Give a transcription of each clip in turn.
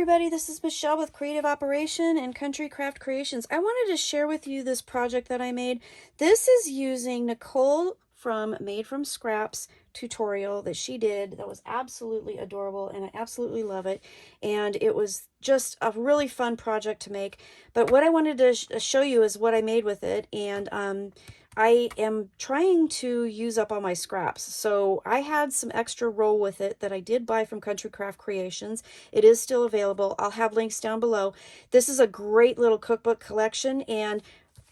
everybody, this is Michelle with Creative Operation and Country Craft Creations. I wanted to share with you this project that I made. This is using Nicole from Made from Scraps tutorial that she did that was absolutely adorable, and I absolutely love it. And it was just a really fun project to make. But what I wanted to show you is what I made with it, and I am trying to use up all my scraps. So I had some extra roll with it that I did buy from Country Craft Creations. It is still available. I'll have links down below. This is a great little cookbook collection, and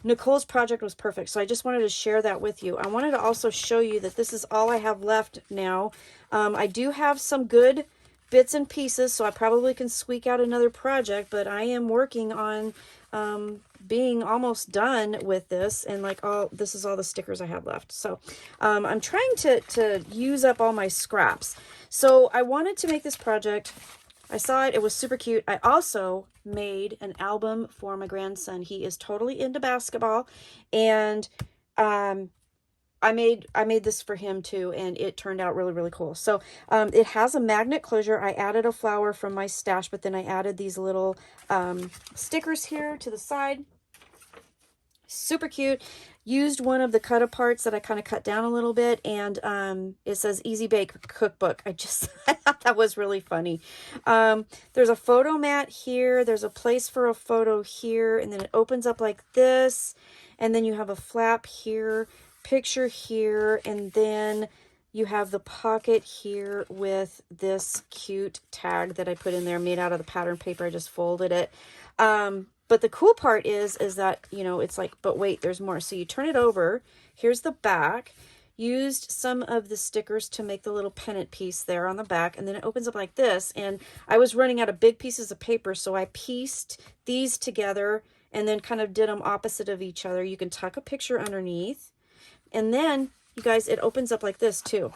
Nicole's project was perfect. So I just wanted to share that with you. I wanted to also show you that this is all I have left now. I do have some good bits and pieces, so I probably can squeak out another project, but I am working on being almost done with this, and like this is all the stickers I have left. So I'm trying to use up all my scraps. So I wanted to make this project. I saw it, it was super cute. I also made an album for my grandson. He is totally into basketball, and I made this for him too, and it turned out really, really cool. So it has a magnet closure. I added a flower from my stash, but then I added these little stickers here to the side. Super cute. Used one of the cut aparts that I kind of cut down a little bit, and it says Easy Bake Cookbook. I thought that was really funny. There's a photo mat here. There's a place for a photo here, and then it opens up like this, and then you have a flap here, picture here, and then you have the pocket here with this cute tag that I put in there, made out of the pattern paper. I just folded it. But the cool part is that, you know, it's like, but wait, there's more. So you turn it over. Here's the back. Used some of the stickers to make the little pennant piece there on the back, and then it opens up like this. And I was running out of big pieces of paper, so I pieced these together and then kind of did them opposite of each other. You can tuck a picture underneath, and then you guys, it opens up like this too.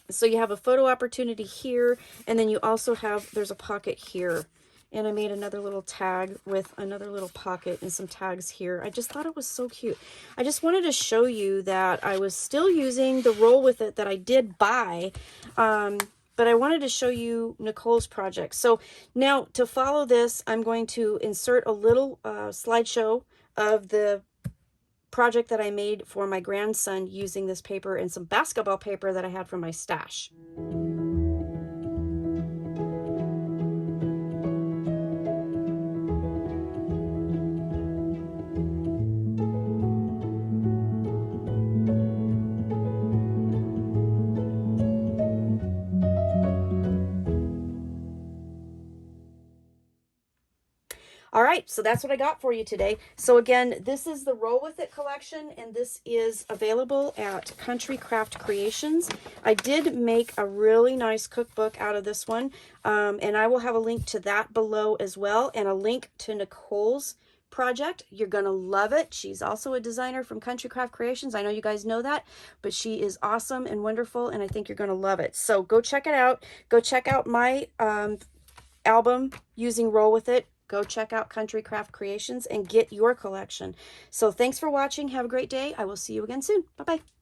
So you have a photo opportunity here, and then you also have, there's a pocket here. And I made another little tag with another little pocket and some tags here. I just thought it was so cute. I just wanted to show you that I was still using the roll with it that I did buy, but I wanted to show you Nicole's project. So now to follow this, I'm going to insert a little slideshow of the project that I made for my grandson using this paper and some basketball paper that I had from my stash. All right, so that's what I got for you today. So again, this is the Roll With It collection, and this is available at Country Craft Creations. I did make a really nice cookbook out of this one, and I will have a link to that below as well, and a link to Nicole's project. You're gonna love it. She's also a designer from Country Craft Creations. I know you guys know that, but she is awesome and wonderful, and I think you're gonna love it. So go check it out. Go check out my album using Roll With It. Go check out Country Craft Creations and get your collection. So thanks for watching. Have a great day. I will see you again soon. Bye-bye.